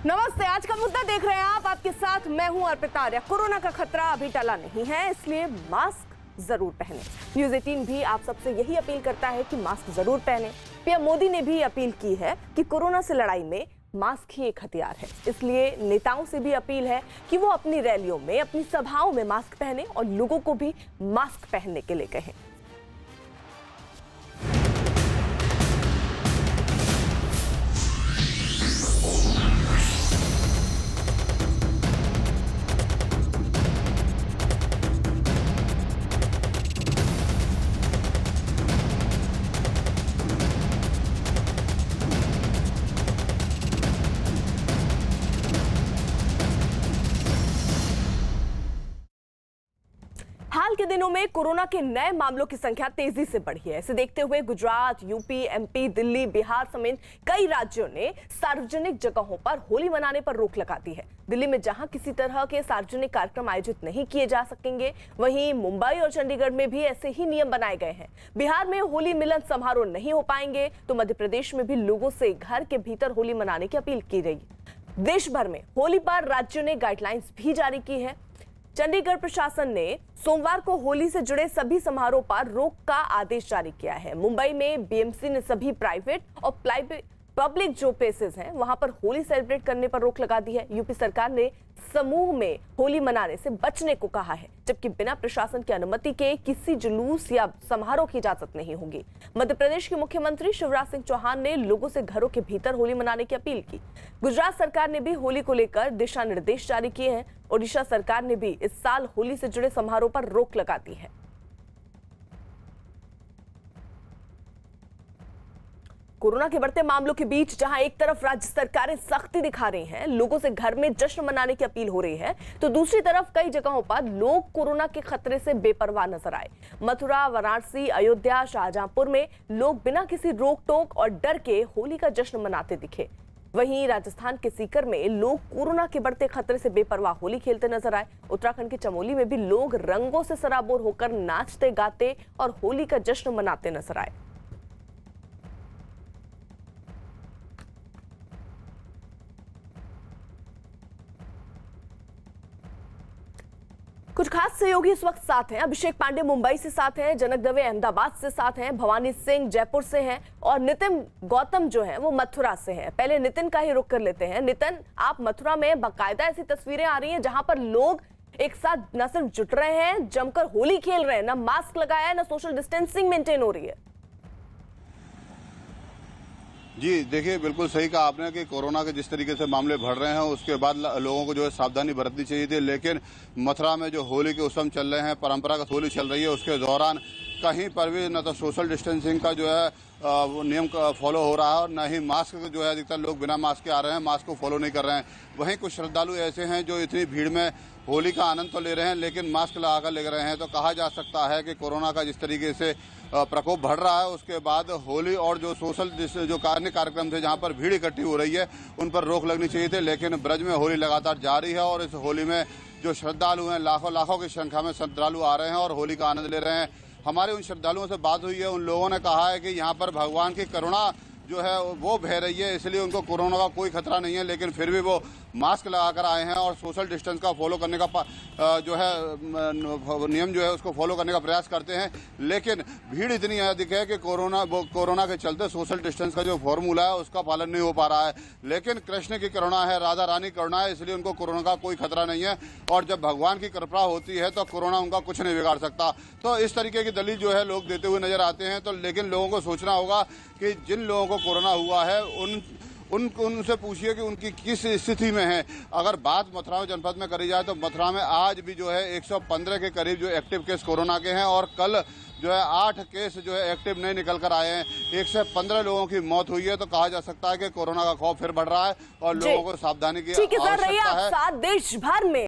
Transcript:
नमस्ते, आज का मुद्दा देख रहे हैं आप। आपके साथ मैं हूं अर्पिता आर्या। कोरोना का खतरा अभी टला नहीं है, इसलिए मास्क जरूर पहने। न्यूज़ 18 भी आप सबसे यही अपील करता है कि मास्क जरूर पहने। पीएम मोदी ने भी अपील की है कि कोरोना से लड़ाई में मास्क ही एक हथियार है। इसलिए नेताओं से भी अपील है कि वो अपनी रैलियों में, अपनी सभाओं में मास्क पहने और लोगों को भी मास्क पहनने के लिए कहें। हाल के दिनों में कोरोना के नए मामलों की संख्या तेजी से बढ़ी है। इसे देखते हुए गुजरात, यूपी, एमपी, दिल्ली, बिहार समेत कई राज्यों ने सार्वजनिक जगहों पर होली मनाने पर रोक लगा दी है। दिल्ली में जहां किसी तरह के सार्वजनिक कार्यक्रम आयोजित नहीं किए जा सकेंगे, वहीं मुंबई और चंडीगढ़ में भी ऐसे ही नियम बनाए गए हैं। बिहार में होली मिलन समारोह नहीं हो पाएंगे, तो मध्य प्रदेश में भी लोगों से घर के भीतर होली मनाने की अपील की गई। देश भर में होली पर राज्यों ने गाइडलाइंस भी जारी की है। चंडीगढ़ प्रशासन ने सोमवार को होली से जुड़े सभी समारोह पर रोक का आदेश जारी किया है। मुंबई में बीएमसी ने सभी प्राइवेट और पब्लिक जो प्लेसेस हैं वहां पर होली सेलिब्रेट करने पर रोक लगा दी है। यूपी सरकार ने समूह में होली मनाने से बचने को कहा है, जबकि बिना प्रशासन की अनुमति के किसी जुलूस या समारोह की इजाजत नहीं होगी। मध्य प्रदेश के मुख्यमंत्री शिवराज सिंह चौहान ने लोगों से घरों के भीतर होली मनाने की अपील की। गुजरात सरकार ने भी होली को लेकर दिशा निर्देश जारी किए हैं। ओडिशा सरकार ने भी इस साल होली से जुड़े समारोह पर रोक लगा दी है। कोरोना के बढ़ते मामलों के बीच जहां एक तरफ राज्य सरकारें सख्ती दिखा रही हैं, लोगों से घर में जश्न मनाने की अपील हो रही है, तो दूसरी तरफ कई जगहों पर लोग कोरोना के खतरे से बेपरवाह नजर आए। मथुरा, वाराणसी, अयोध्या, शाहजहांपुर में लोग बिना किसी रोक टोक और डर के होली का जश्न मनाते दिखे। वहीं राजस्थान के सीकर में लोग कोरोना के बढ़ते खतरे से बेपरवाह होली खेलते नजर आए। उत्तराखंड के चमोली में भी लोग रंगों से सराबोर होकर नाचते गाते और होली का जश्न मनाते नजर आए। कुछ खास सहयोगी इस वक्त साथ हैं। अभिषेक पांडे मुंबई से साथ हैं, जनक दवे अहमदाबाद से साथ हैं, भवानी सिंह जयपुर से हैं और नितिन गौतम जो हैं वो मथुरा से हैं। पहले नितिन का ही रुख कर लेते हैं। नितिन, आप मथुरा में बाकायदा ऐसी तस्वीरें आ रही हैं जहां पर लोग एक साथ न सिर्फ जुट रहे हैं, जमकर होली खेल रहे हैं, ना मास्क लगाया है, ना सोशल डिस्टेंसिंग मेंटेन हो रही है। जी देखिए, बिल्कुल सही कहा आपने कि कोरोना के जिस तरीके से मामले बढ़ रहे हैं उसके बाद लोगों को जो है सावधानी बरतनी चाहिए थी। लेकिन मथुरा में जो होली के उत्सव चल रहे हैं, परंपरागत होली चल रही है, उसके दौरान कहीं पर भी न तो सोशल डिस्टेंसिंग का जो है वो नियम फॉलो हो रहा है और न ही मास्क जो है अधिकतर लोग बिना मास्क के आ रहे हैं, मास्क को फॉलो नहीं कर रहे हैं। वहीं कुछ श्रद्धालु ऐसे हैं जो इतनी भीड़ में होली का आनंद तो ले रहे हैं लेकिन मास्क लगाकर ले रहे हैं। तो कहा जा सकता है कि कोरोना का जिस तरीके से प्रकोप बढ़ रहा है उसके बाद होली और जो सोशल जो कार्यक्रम थे जहां पर भीड़ इकट्ठी हो रही है उन पर रोक लगनी चाहिए थी। लेकिन ब्रज में होली लगातार जारी है और इस होली में जो श्रद्धालु हैं, लाखों की संख्या में श्रद्धालु आ रहे हैं और होली का आनंद ले रहे हैं। हमारे उन श्रद्धालुओं से बात हुई है, उन लोगों ने कहा है कि यहाँ पर भगवान की करुणा जो है वो बह रही है, इसलिए उनको कोरोना का कोई खतरा नहीं है। लेकिन फिर भी वो मास्क लगाकर आए हैं और सोशल डिस्टेंस का फॉलो करने का जो है नियम जो है उसको फॉलो करने का प्रयास करते हैं। लेकिन भीड़ इतनी अधिक है कि कोरोना के चलते सोशल डिस्टेंस का जो फॉर्मूला है उसका पालन नहीं हो पा रहा है। लेकिन कृष्ण की करुणा है, राधा रानी करुणा है, इसलिए उनको कोरोना का कोई खतरा नहीं है और जब भगवान की कृपा होती है तो कोरोना उनका कुछ नहीं बिगाड़ सकता। तो इस तरीके की दलील जो है लोग देते हुए नजर आते हैं। तो लेकिन लोगों को सोचना होगा कि जिन लोगों को कोरोना हुआ है उनसे पूछिए कि उनकी किस स्थिति में है। अगर बात मथुरा जनपद में करी जाए तो मथुरा में आज भी जो है 115 के करीब जो एक्टिव केस कोरोना के हैं और कल जो है 8 केस जो है एक्टिव नहीं निकल कर आए हैं। 115 लोगों की मौत हुई है। तो कहा जा सकता है कि कोरोना का खौफ फिर बढ़ रहा है और लोगों को सावधानी की आवश्यकता है। देश भर में